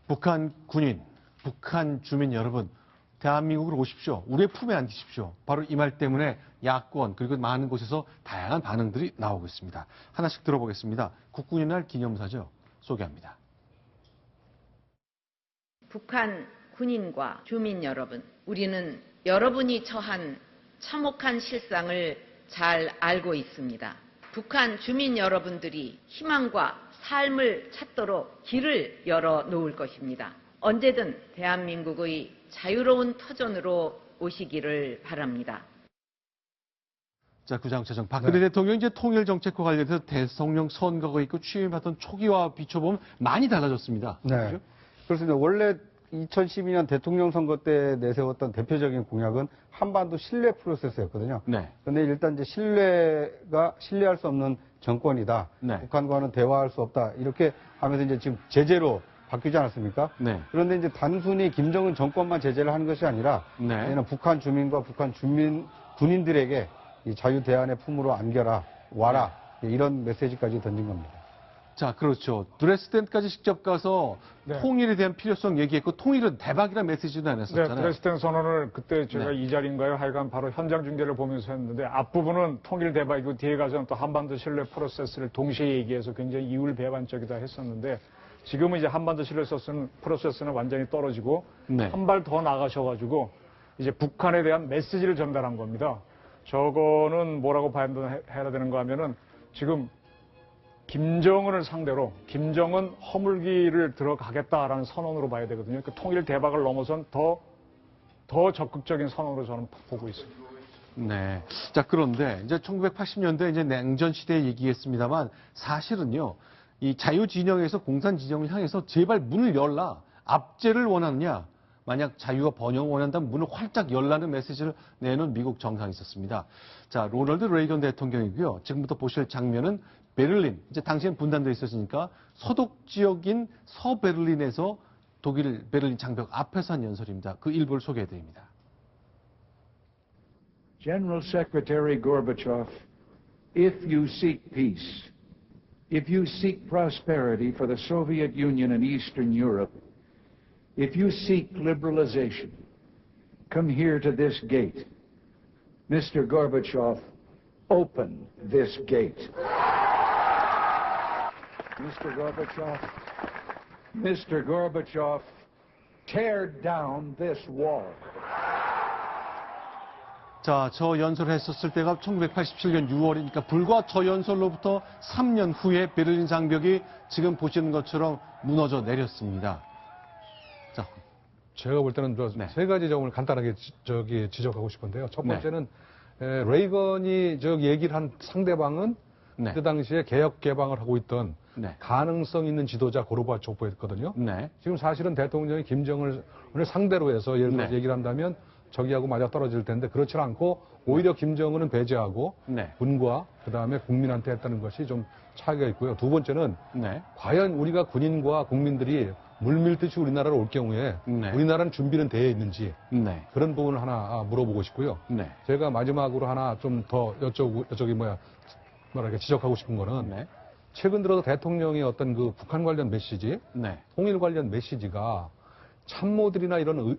북한 군인, 북한 주민 여러분, 대한민국으로 오십시오. 우리의 품에 안기십시오. 바로 이 말 때문에 야권 그리고 많은 곳에서 다양한 반응들이 나오고 있습니다. 하나씩 들어보겠습니다. 국군의 날 기념사죠. 소개합니다. 북한 군인과 주민 여러분, 우리는 여러분이 처한 참혹한 실상을 잘 알고 있습니다. 북한 주민 여러분들이 희망과 삶을 찾도록 길을 열어 놓을 것입니다. 언제든 대한민국의 자유로운 터전으로 오시기를 바랍니다. 자, 구장차장 박근혜 대통령 이제 통일정책과 관련해서 대통령 선거가 있고 취임하던 초기와 비춰보면 많이 달라졌습니다. 네. 그렇죠? 그렇습니다. 원래 2012년 대통령 선거 때 내세웠던 대표적인 공약은 한반도 신뢰 프로세스였거든요. 네. 그런데 일단 이제 신뢰할 수 없는 정권이다. 네. 북한과는 대화할 수 없다. 이렇게 하면서 이제 지금 제재로 바뀌지 않았습니까? 네. 그런데 이제 단순히 김정은 정권만 제재를 하는 것이 아니라 네. 북한 주민과 북한 군인들에게 이 자유 대안의 품으로 안겨라, 와라. 이런 메시지까지 던진 겁니다. 자, 그렇죠. 드레스덴까지 직접 가서 네. 통일에 대한 필요성 얘기했고 통일은 대박이라는 메시지도 안 네, 했었잖아요. 드레스덴 선언을 그때 제가 네. 이 자리인가요? 하여간 바로 현장 중계를 보면서 했는데 앞부분은 통일 대박이고 뒤에 가서는 또 한반도 신뢰 프로세스를 동시에 얘기해서 굉장히 이율배반적이다 했었는데 지금은 이제 한반도 신뢰 프로세스는 완전히 떨어지고 네. 한 발 더 나가셔가지고 이제 북한에 대한 메시지를 전달한 겁니다. 저거는 뭐라고 해야 되는가 하면은 지금 김정은을 상대로 김정은 허물기를 들어가겠다라는 선언으로 봐야 되거든요. 그 통일 대박을 넘어선 더 적극적인 선언으로 저는 보고 있습니다. 네. 자, 그런데 이제 1980년대 이제 냉전 시대에 얘기했습니다만 사실은요, 이 자유 진영에서 공산 진영을 향해서 제발 문을 열라. 압제를 원하느냐. 만약 자유와 번영을 원한다면 문을 활짝 열라는 메시지를 내놓은 미국 정상이 있었습니다. 자, 로널드 레이건 대통령이고요. 지금부터 보실 장면은 베를린, 이제 당시엔 분단되어 있었으니까 서독 지역인 서베를린에서 독일 베를린 장벽 앞에서 한 연설입니다. 그 일부를 소개해드립니다. General Secretary Gorbachev, if you seek peace, if you seek prosperity for the Soviet Union and Eastern Europe, if you seek liberalization, come here to this gate. Mr. Gorbachev, open this gate. Mr. Gorbachev, tear down this wall. 자, 저 연설을 했었을 때가 1987년 6월이니까 불과 저 연설로부터 3년 후에 베를린 장벽이 지금 보시는 것처럼 무너져 내렸습니다. 자, 제가 볼 때는 네. 세 가지 점을 간단하게 지적하고 싶은데요. 첫 네. 번째는 레이건이 얘기를 한 상대방은 네. 그 당시에 개혁 개방을 하고 있던 네. 가능성 있는 지도자 고르바초프였거든요. 네. 지금 사실은 대통령이 김정은을 상대로 해서 예를 들어서 네. 얘기를 한다면 저기하고 맞아 떨어질 텐데 그렇지 않고 오히려 김정은은 배제하고 네. 군과 그다음에 국민한테 했다는 것이 좀 차이가 있고요. 두 번째는 네. 과연 우리가 군인과 국민들이 물밀듯이 우리나라로 올 경우에 네. 우리나라는 준비는 되어 있는지 네. 그런 부분을 하나 물어보고 싶고요. 네. 제가 마지막으로 하나 좀 더 지적하고 싶은 거는 네. 최근 들어서 대통령의 어떤 그 북한 관련 메시지, 네. 통일 관련 메시지가 참모들이나 이런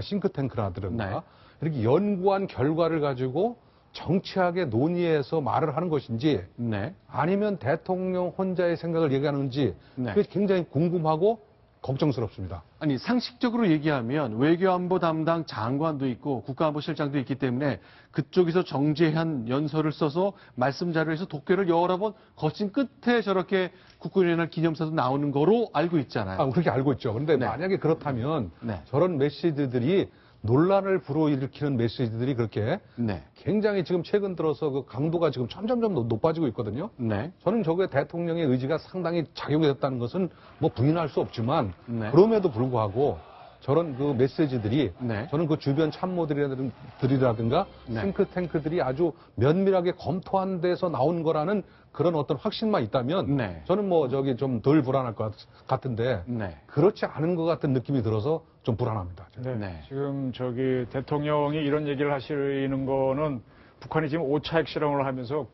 싱크탱크라든가 네. 이렇게 연구한 결과를 가지고 정치하게 논의해서 말을 하는 것인지 네. 아니면 대통령 혼자의 생각을 얘기하는지 네. 그게 굉장히 궁금하고 걱정스럽습니다. 아니, 상식적으로 얘기하면 외교안보 담당 장관도 있고 국가안보실장도 있기 때문에 그쪽에서 정제한 연설을 써서 말씀 자료에서 독해를 여러 번 거친 끝에 저렇게 국군의 날 기념사도 나오는 거로 알고 있잖아요. 그렇게 알고 있죠. 그런데 네. 만약에 그렇다면 네. 저런 메시지들이 논란을 불어일으키는 메시지들이 그렇게 네. 굉장히 지금 최근 들어서 그 강도가 지금 점점점 높아지고 있거든요. 네. 저는 저게 대통령의 의지가 상당히 작용이 됐다는 것은 뭐 부인할 수 없지만 네. 그럼에도 불구하고 저런 그 메시지들이 네. 저는 그 주변 참모들이라든가 네. 싱크탱크들이 아주 면밀하게 검토한 데서 나온 거라는 그런 어떤 확신만 있다면 네. 저는 좀 덜 불안할 것 같은데 네. 그렇지 않은 것 같은 느낌이 들어서 좀 불안합니다. 네. 네. 지금 대통령이 이런 얘기를 하시는 거는 북한이 지금 5차 핵실험을 하면서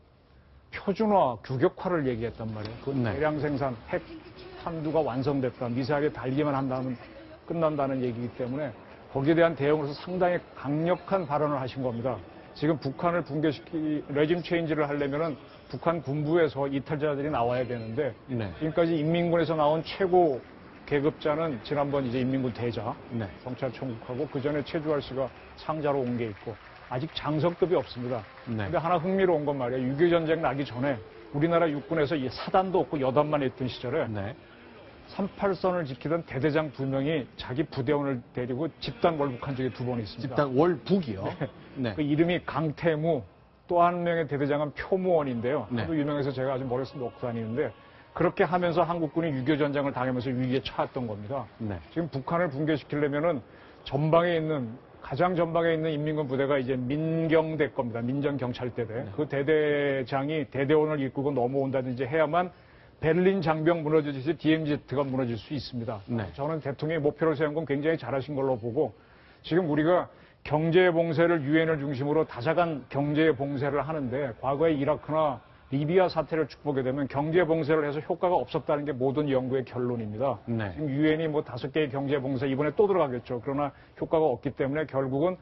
표준화, 규격화를 얘기했단 말이에요. 그 네. 대량 생산, 탄두가 완성됐다. 미사일이 달리기만 한다면 끝난다는 얘기이기 때문에 거기에 대한 대응으로서 상당히 강력한 발언을 하신 겁니다. 지금 북한을 레짐 체인지를 하려면은 북한 군부에서 이탈자들이 나와야 되는데 네. 지금까지 인민군에서 나온 최고 계급자는 지난번 이제 인민군 대자 네. 성찰 총국하고 그 전에 최주할 씨가 상자로 온 게 있고 아직 장성급이 없습니다. 네. 근데 하나 흥미로운 건 말이에요. 6.25 전쟁 나기 전에 우리나라 육군에서 이 사단도 없고 여단만 있던 시절에 네. 38선을 지키던 대대장 2명이 자기 부대원을 데리고 집단 월북한 적이 2번 있습니다. 집단 월북이요. 네. 그 이름이 강태무, 또 한 명의 대대장은 표무원인데요. 네. 하도 유명해서 제가 아주 머릿속에 넣고 다니는데 그렇게 하면서 한국군이 6.25 전쟁을 당하면서 위기에 처했던 겁니다. 네. 지금 북한을 붕괴시키려면은 가장 전방에 있는 인민군 부대가 이제 민경대 겁니다. 민정경찰대대. 네. 그 대대장이 대대원을 이끌고 넘어온다든지 해야만 베를린 장벽 무너지듯이 DMZ가 무너질 수 있습니다. 네. 저는 대통령이 목표를 세운 건 굉장히 잘하신 걸로 보고 지금 우리가 경제 봉쇄를 유엔을 중심으로 다자간 경제 봉쇄를 하는데 과거에 이라크나 리비아 사태를 축복하게 되면 경제 봉쇄를 해서 효과가 없었다는 게 모든 연구의 결론입니다. 네. 지금 유엔이 뭐 5개의 경제 봉쇄 이번에 또 들어가겠죠. 그러나 효과가 없기 때문에 결국은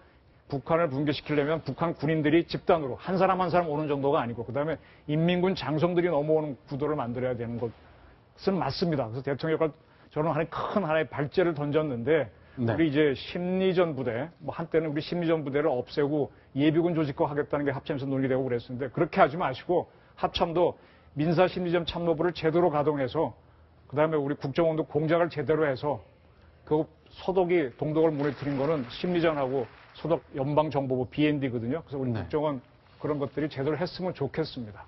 북한을 붕괴시키려면 북한 군인들이 집단으로 한 사람 한 사람 오는 정도가 아니고 그다음에 인민군 장성들이 넘어오는 구도를 만들어야 되는 것은 맞습니다. 그래서 대통령과 저는 큰 하나의 발제를 던졌는데 네. 우리 이제 심리전 부대, 뭐 한때는 우리 심리전 부대를 없애고 예비군 조직화 하겠다는 게 합참에서 논의되고 그랬었는데 그렇게 하지 마시고 합참도 민사 심리전 참모부를 제대로 가동해서 그다음에 우리 국정원도 공작을 제대로 해서 그 소독이 동독을 무너뜨린 거는 심리전하고 소독 연방정보부 BND거든요. 그래서 우리 네. 국정원 그런 것들이 제대로 했으면 좋겠습니다.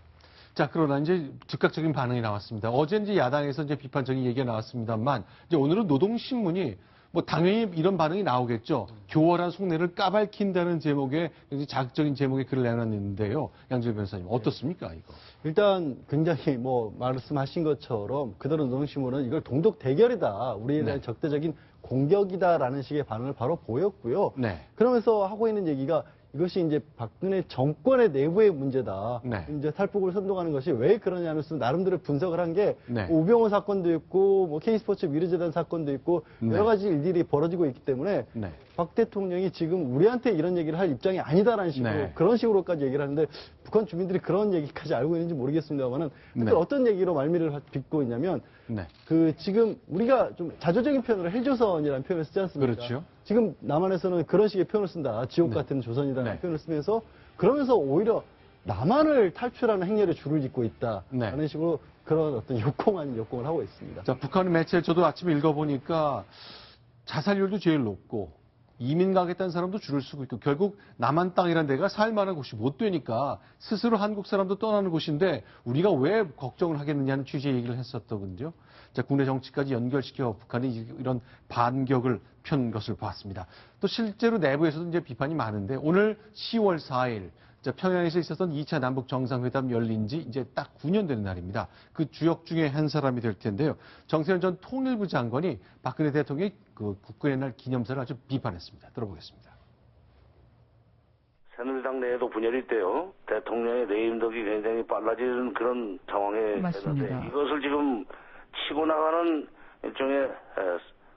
자, 그러나 이제 즉각적인 반응이 나왔습니다. 어제 이제 야당에서 이제 비판적인 얘기가 나왔습니다만, 이제 오늘은 노동신문이 뭐 당연히 이런 반응이 나오겠죠. 교활한 속내를 까발킨다는 제목의 굉장히 자극적인 제목의 글을 내놨는데요. 양지열 변호사님 어떻습니까, 이거? 일단 굉장히 뭐 말씀하신 것처럼 그대로 노동신문은 이걸 동독 대결이다. 우리에 대한 네. 적대적인 공격이다라는 식의 반응을 바로 보였고요. 네. 그러면서 하고 있는 얘기가 이것이 이제 박근혜 정권의 내부의 문제다. 네. 이제 탈북을 선동하는 것이 왜 그러냐면서 나름대로 분석을 한 게 네. 우병우 사건도 있고 뭐 K스포츠 미르재단 사건도 있고 네. 여러 가지 일들이 벌어지고 있기 때문에 네. 박 대통령이 지금 우리한테 이런 얘기를 할 입장이 아니다라는 식으로 네. 그런 식으로까지 얘기를 하는데 북한 주민들이 그런 얘기까지 알고 있는지 모르겠습니다만은 네. 어떤 얘기로 말미를 빚고 있냐면 네. 그 지금 우리가 좀 자조적인 표현으로 헬조선이라는 표현을 쓰지 않습니까? 그렇죠. 지금 남한에서는 그런 식의 표현을 쓴다. 지옥 네. 같은 조선이라는 네. 표현을 쓰면서 그러면서 오히려 남한을 탈출하는 행렬에 줄을 잇고 있다라는 네. 식으로 그런 어떤 역공 아닌 역공을 하고 있습니다. 자, 북한 매체 저도 아침에 읽어보니까 자살률도 제일 높고 이민 가겠다는 사람도 줄을 서고 있고 결국 남한 땅이라는 데가 살만한 곳이 못 되니까 스스로 한국 사람도 떠나는 곳인데 우리가 왜 걱정을 하겠느냐는 취지의 얘기를 했었더군요. 자, 국내 정치까지 연결시켜 북한이 이런 반격을 편 것을 봤습니다. 또 실제로 내부에서도 이제 비판이 많은데 오늘 10월 4일 자, 평양에서 있었던 2차 남북 정상회담 열린 지 이제 딱 9년 되는 날입니다. 그 주역 중에 한 사람이 될 텐데요. 정세현 전 통일부 장관이 박근혜 대통령의 그 국군의 날 기념사를 아주 비판했습니다. 들어보겠습니다. 새누리당 내에도 분열이 있대요. 대통령의 내임덕이 굉장히 빨라지는 그런 상황에 맞습니다. 됐는데 이것을 지금 치고 나가는 일종의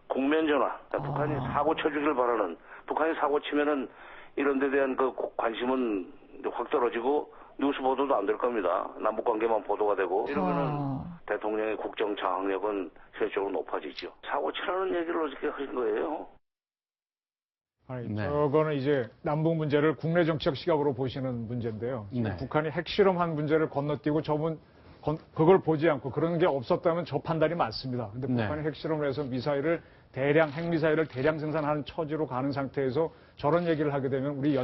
국면 전환. 북한이 사고 쳐주길 바라는 북한이 사고 치면은 이런 데 대한 그 관심은 확 떨어지고 뉴스 보도도 안 될 겁니다. 남북 관계만 보도가 되고 이러면은 대통령의 국정 장악력은 실질적으로 높아지죠. 사고 치라는 얘기를 어떻게 하신 거예요? 아니, 네. 저거는 이제 남북 문제를 국내 정치적 시각으로 보시는 문제인데요. 지금 네. 북한이 핵실험한 문제를 건너뛰고 그걸 보지 않고 그런 게 없었다면 저 판단이 맞습니다. 근데 네. 북한이 핵실험을 해서 핵미사일을 대량 생산하는 처지로 가는 상태에서 저런 얘기를 하게 되면 우리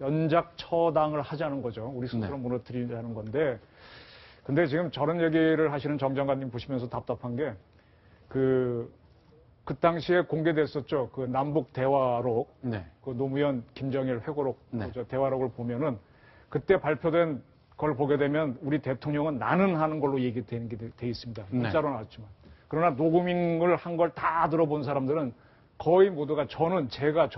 연작처당을 하자는 거죠. 우리 스스로 네. 무너뜨리자는 건데. 근데 지금 저런 얘기를 하시는 정 장관님 보시면서 답답한 게 그 당시에 공개됐었죠. 그 남북 대화록, 네. 그 노무현 김정일 회고록 네. 저 대화록을 보면은 그때 발표된 걸 보게 되면 우리 대통령은 나는 하는 걸로 얘기되는 게 돼 있습니다. 네. 문자로 나왔지만. 그러나 녹음을 한 걸 다 들어본 사람들은 거의 모두가 저는 제가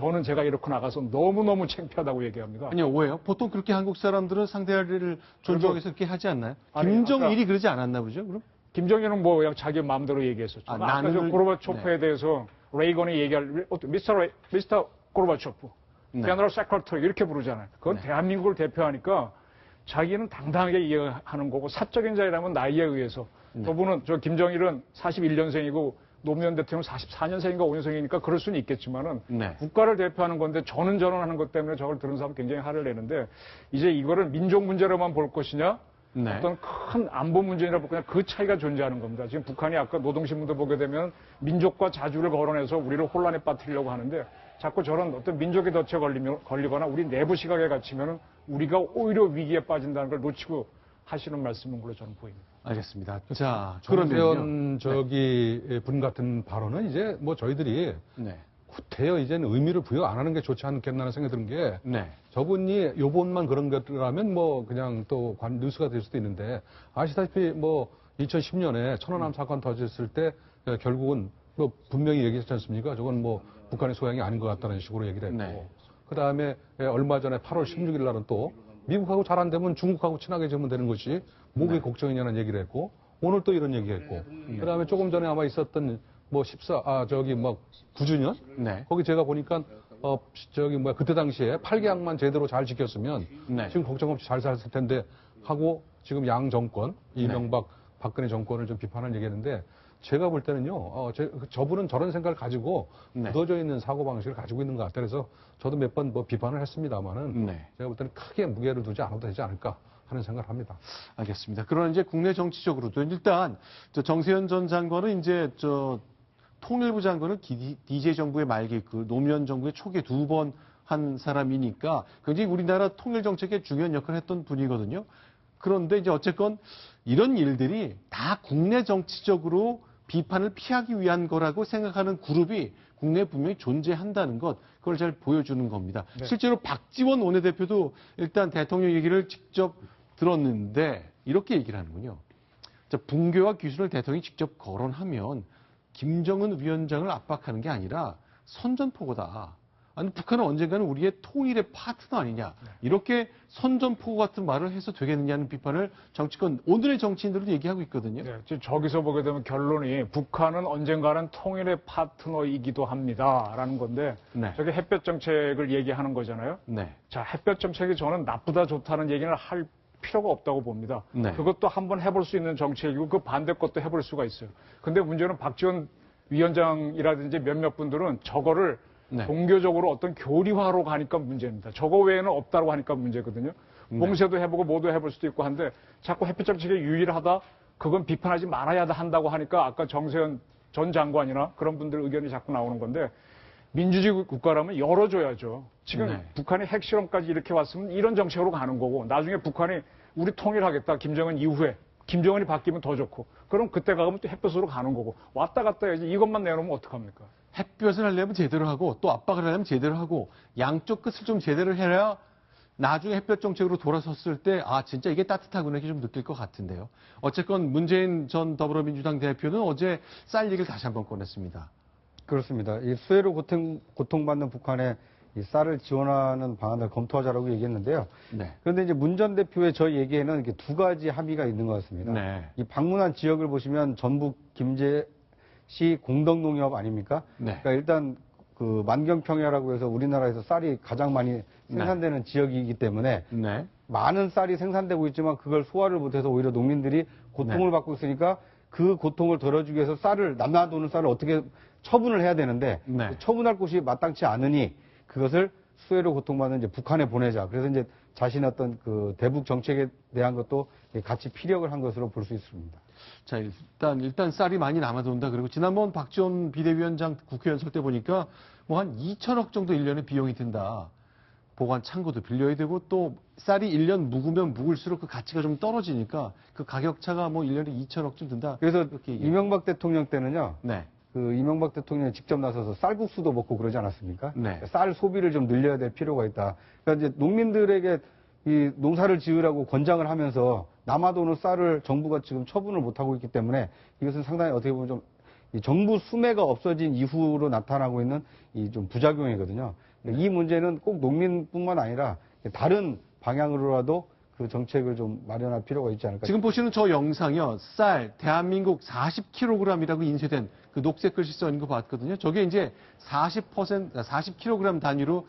이렇게 나가서 너무너무 창피하다고 얘기합니다. 아니요, 왜요? 보통 그렇게 한국 사람들은 상대를 존중해서 그렇게 하지 않나요? 아니, 김정일이 그러지 않았나 보죠, 그럼? 김정일은 뭐 그냥 자기 마음대로 얘기했었죠. 아, 아까 저 나는- 고르바초프에 대해서 레이건이 얘기할 미스터 고르바초프, 네. 제너럴 세크레터리 이렇게 부르잖아요. 그건 네. 대한민국을 대표하니까 자기는 당당하게 이해하는 거고 사적인 자리라면 나이에 의해서 네. 저분은 저 김정일은 41년생이고 노무현 대통령 44년생인가 5년생이니까 그럴 수는 있겠지만은 네. 국가를 대표하는 건데 전하는 것 때문에 저걸 들은 사람 굉장히 화를 내는데 이제 이거를 민족 문제로만 볼 것이냐 네. 어떤 큰 안보 문제라 볼 거냐 그 차이가 존재하는 겁니다. 지금 북한이 아까 노동신문도 보게 되면 민족과 자주를 거론해서 우리를 혼란에 빠뜨리려고 하는데 자꾸 저런 어떤 민족의 덫에 걸리거나 우리 내부 시각에 갇히면은 우리가 오히려 위기에 빠진다는 걸 놓치고 하시는 말씀인 걸로 저는 보입니다. 알겠습니다. 자, 그러면 정세현 분 같은 발언은 이제 뭐 저희들이 네. 구태여 이제는 의미를 부여 안 하는 게 좋지 않겠나는 생각이 드는 게 네. 저분이 요번만 그런 것들라면 뭐 그냥 또 뉴스가 될 수도 있는데 아시다시피 뭐 2010년에 천안함 사건 터졌을 때 결국은 뭐 분명히 얘기했지 않습니까? 저건 뭐 북한의 소양이 아닌 것 같다는 식으로 얘기를 했고 네. 그 다음에 얼마 전에 8월 16일 날은 또 미국하고 잘 안 되면 중국하고 친하게 지으면 되는 것이 뭐그게 걱정이냐는 얘기를 했고 오늘 또 이런 얘기 했고 그 다음에 조금 전에 아마 있었던 뭐 9주년? 네. 거기 제가 보니까 그때 당시에 8개항만 제대로 잘 지켰으면 네. 지금 걱정 없이 잘 살았을 텐데 하고 지금 양 정권, 이명박, 박근혜 정권을 좀 비판을 얘기했는데 제가 볼 때는요, 저분은 저런 생각을 가지고 네. 굳어져 있는 사고방식을 가지고 있는 것 같아요. 그래서 저도 몇 번 뭐 비판을 했습니다만은 네. 제가 볼 때는 크게 무게를 두지 않아도 되지 않을까 하는 생각을 합니다. 알겠습니다. 그러나 이제 국내 정치적으로도 일단 정세현 전 장관은 이제 통일부 장관을 DJ 정부의 말기 그 노무현 정부의 초기에 2번 한 사람이니까 굉장히 우리나라 통일 정책에 중요한 역할을 했던 분이거든요. 그런데 이제 어쨌건 이런 일들이 다 국내 정치적으로 비판을 피하기 위한 거라고 생각하는 그룹이 국내에 분명히 존재한다는 것, 그걸 잘 보여주는 겁니다. 네. 실제로 박지원 원내대표도 일단 대통령 얘기를 직접 들었는데 이렇게 얘기를 하는군요. 자, 붕괴와 귀순을 대통령이 직접 거론하면 김정은 위원장을 압박하는 게 아니라 선전포고다. 아니, 북한은 언젠가는 우리의 통일의 파트너 아니냐. 이렇게 선전포고 같은 말을 해서 되겠느냐는 비판을 정치권, 오늘의 정치인들도 얘기하고 있거든요. 네, 지금 저기서 보게 되면 결론이 북한은 언젠가는 통일의 파트너이기도 합니다라는 건데 네. 저게 햇볕 정책을 얘기하는 거잖아요. 네. 자, 햇볕 정책이 저는 나쁘다 좋다는 얘기는 할 필요가 없다고 봅니다. 네. 그것도 한번 해볼 수 있는 정책이고 그 반대 것도 해볼 수가 있어요. 근데 문제는 박지원 위원장이라든지 몇몇 분들은 저거를 네. 종교적으로 어떤 교리화로 가니까 문제입니다. 저거 외에는 없다고 하니까 문제거든요. 네. 봉쇄도 해보고 뭐도 해볼 수도 있고 한데 자꾸 햇볕 정책에 유일하다 그건 비판하지 말아야 한다고 하니까 아까 정세현 전 장관이나 그런 분들 의견이 자꾸 나오는 건데 민주주의 국가라면 열어줘야죠. 지금 네. 북한이 핵실험까지 이렇게 왔으면 이런 정책으로 가는 거고 나중에 북한이 우리 통일하겠다. 김정은 이후에. 김정은이 바뀌면 더 좋고. 그럼 그때 가면 또 햇볕으로 가는 거고. 왔다 갔다 해야지 이것만 내놓으면 어떡합니까? 햇볕을 하려면 제대로 하고 또 압박을 하려면 제대로 하고 양쪽 끝을 좀 제대로 해야 나중에 햇볕 정책으로 돌아섰을 때 아 진짜 이게 따뜻하구나 이렇게 좀 느낄 것 같은데요. 어쨌건 문재인 전 더불어민주당 대표는 어제 쌀 얘기를 다시 한번 꺼냈습니다. 그렇습니다. 이 수해로 고통받는 북한에 이 쌀을 지원하는 방안을 검토하자라고 얘기했는데요. 네. 그런데 이제 문 전 대표의 저 얘기에는 이렇게 두 가지 합의가 있는 것 같습니다. 네. 이 방문한 지역을 보시면 전북 김제시 공덕농협 아닙니까? 네. 그러니까 일단 그 만경평야라고 해서 우리나라에서 쌀이 가장 많이 생산되는 지역이기 때문에 네. 많은 쌀이 생산되고 있지만 그걸 소화를 못해서 오히려 농민들이 고통을 네. 받고 있으니까 그 고통을 덜어주기 위해서 남아도는 쌀을 어떻게 처분을 해야 되는데 네. 처분할 곳이 마땅치 않으니 그것을 수해로 고통받는 이제 북한에 보내자. 그래서 이제 자신의 어떤 그 대북 정책에 대한 것도 같이 피력을 한 것으로 볼 수 있습니다. 자, 일단 쌀이 많이 남아돈다. 그리고 지난번 박지원 비대위원장 국회의원 설 때 보니까 뭐 한 2천억 정도 1년에 비용이 든다. 보관 창고도 빌려야 되고 또 쌀이 1년 묵으면 묵을수록 그 가치가 좀 떨어지니까 그 가격차가 뭐 1년에 2천억쯤 든다. 그래서 이렇게 얘기해요. 이명박 대통령 때는요. 네. 그 이명박 대통령이 직접 나서서 쌀국수도 먹고 그러지 않았습니까? 네. 쌀 소비를 좀 늘려야 될 필요가 있다. 그러니까 이제 농민들에게 이 농사를 지으라고 권장을 하면서 남아도는 쌀을 정부가 지금 처분을 못하고 있기 때문에 이것은 상당히 어떻게 보면 좀 이 정부 수매가 없어진 이후로 나타나고 있는 이 좀 부작용이거든요. 이 문제는 꼭 농민뿐만 아니라 다른 방향으로라도 그 정책을 좀 마련할 필요가 있지 않을까. 지금 보시는 저 영상이요. 쌀, 대한민국 40kg이라고 인쇄된 그 녹색 글씨 써 있는 거 봤거든요. 저게 이제 40kg 단위로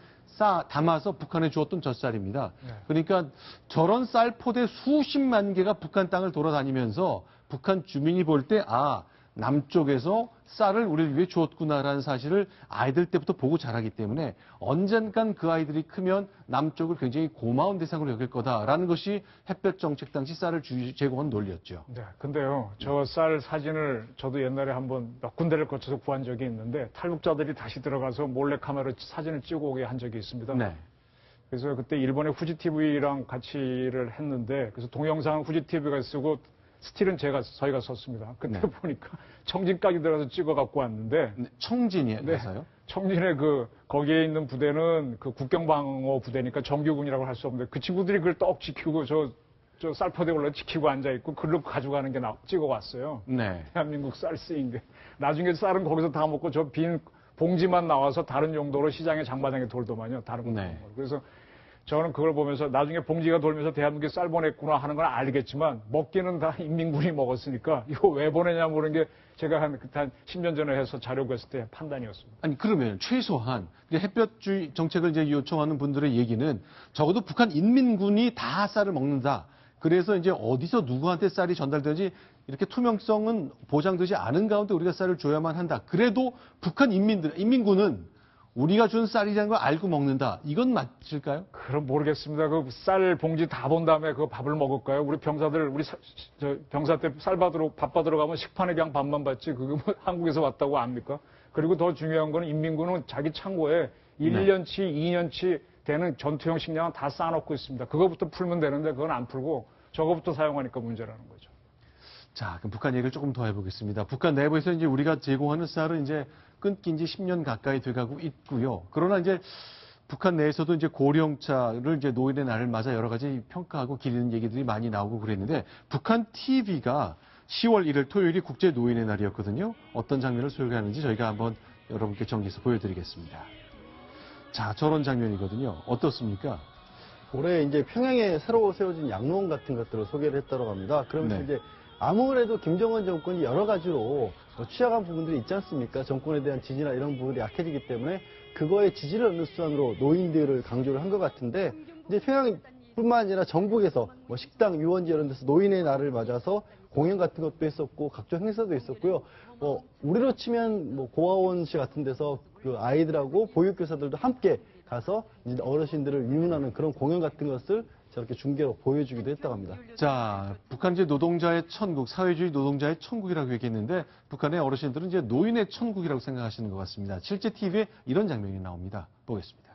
담아서 북한에 주었던 젖쌀입니다. 그러니까 저런 쌀 포대 수십만 개가 북한 땅을 돌아다니면서 북한 주민이 볼 때, 남쪽에서 쌀을 우리를 위해 주었구나라는 사실을 아이들 때부터 보고 자라기 때문에 언젠간 그 아이들이 크면 남쪽을 굉장히 고마운 대상으로 여길 거다라는 것이 햇볕 정책 당시 쌀을 제공한 논리였죠. 네, 근데요, 저 쌀 사진을 저도 옛날에 한번 몇 군데를 거쳐서 구한 적이 있는데 탈북자들이 다시 들어가서 몰래 카메라로 사진을 찍어 오게 한 적이 있습니다. 네. 그래서 그때 일본의 후지 TV랑 같이를 했는데 그래서 동영상은 후지 TV가 쓰고 스틸은 저희가 썼습니다. 그때 네. 보니까 청진까지 들어가서 찍어 갖고 왔는데 네, 청진이에서요? 청진의 거기에 있는 부대는 그 국경방어 부대니까 정규군이라고 할 수 없는데 그 친구들이 그걸 떡 지키고 저 쌀포대 올라 지키고 앉아있고 그걸로 가져가는 게 찍어 왔어요. 네. 대한민국 쌀 쓰인 게. 나중에 쌀은 거기서 다 먹고 저 빈 봉지만 나와서 다른 용도로 시장에 장바닥에 돌더만요. 다른 거. 네. 그래서 저는 그걸 보면서 나중에 봉지가 돌면서 대한민국에 쌀 보냈구나 하는 건 알겠지만 먹기는 다 인민군이 먹었으니까 이거 왜 보내냐 모르는 게 제가 한 10년 전에 해서 자료 구했을 때 판단이었습니다. 아니 그러면 최소한 햇볕주의 정책을 이제 요청하는 분들의 얘기는 적어도 북한 인민군이 다 쌀을 먹는다. 그래서 이제 어디서 누구한테 쌀이 전달되지 이렇게 투명성은 보장되지 않은 가운데 우리가 쌀을 줘야만 한다. 그래도 북한 인민군은 우리가 준 쌀이라는 걸 알고 먹는다. 이건 맞을까요? 그럼 모르겠습니다. 그 쌀 봉지 다 본 다음에 그 밥을 먹을까요? 우리 병사들, 병사 때 밥 받으러 가면 식판에 그냥 밥만 받지. 그거 뭐 한국에서 왔다고 압니까? 그리고 더 중요한 거는 인민군은 자기 창고에 1년치, 2년치 되는 전투용 식량은 다 쌓아놓고 있습니다. 그거부터 풀면 되는데 그건 안 풀고 저거부터 사용하니까 문제라는 거죠. 자, 그럼 북한 얘기를 조금 더 해보겠습니다. 북한 내부에서 이제 우리가 제공하는 쌀은 이제 끊긴 지 10년 가까이 돼가고 있고요. 그러나 이제 북한 내에서도 이제 고령차를 이제 노인의 날을 맞아 여러 가지 평가하고 기리는 얘기들이 많이 나오고 그랬는데 북한 TV가 10월 1일 토요일이 국제 노인의 날이었거든요. 어떤 장면을 소개하는지 저희가 한번 여러분께 정리해서 보여드리겠습니다. 자, 저런 장면이거든요. 어떻습니까? 올해 이제 평양에 새로 세워진 양로원 같은 것들을 소개를 했다고 합니다. 그러면서 네. 이제 아무래도 김정은 정권이 여러 가지로 취약한 부분들이 있지 않습니까? 정권에 대한 지지나 이런 부분이 약해지기 때문에 그거에 지지를 얻는 수단으로 노인들을 강조를 한 것 같은데 이제 평양뿐만 아니라 전국에서 뭐 식당, 유원지 이런 데서 노인의 날을 맞아서 공연 같은 것도 했었고 각종 행사도 있었고요. 우리로 치면 뭐 고아원 시 같은 데서 그 아이들하고 보육교사들도 함께 가서 이제 어르신들을 위문하는 그런 공연 같은 것을 저렇게 중계로 보여주기도 했다고 합니다. 자, 북한 이제 노동자의 천국, 사회주의 노동자의 천국이라고 얘기했는데 북한의 어르신들은 이제 노인의 천국이라고 생각하시는 것 같습니다. 실제 TV에 이런 장면이 나옵니다. 보겠습니다.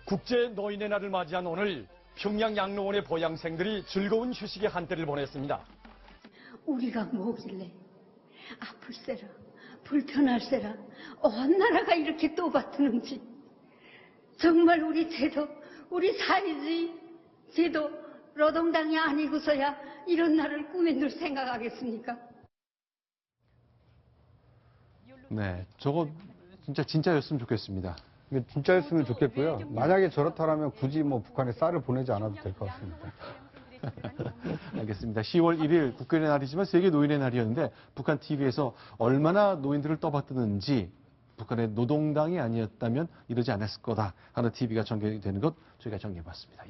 국제 노인의 날을 맞이한 오늘 평양 양로원의 보양생들이 즐거운 휴식의 한때를 보냈습니다. 우리가 뭐길래 아플세라 불편할세라 온 나라가 이렇게 똑같은지 정말 우리 제도 우리 사회주의 제도 노동당이 아니고서야 이런 날을 꿈에 늘 생각하겠습니까? 네, 저거 진짜였으면 좋겠습니다. 이게 진짜였으면 좋겠고요. 만약에 저렇다면 굳이 뭐 북한에 쌀을 보내지 않아도 될 것 같습니다. 알겠습니다. 10월 1일 국군의 날이지만 세계 노인의 날이었는데 북한 TV에서 얼마나 노인들을 떠받드는지 북한의 노동당이 아니었다면 이러지 않았을 거다 하는 TV가 전개되는 것 저희가 정리해봤습니다.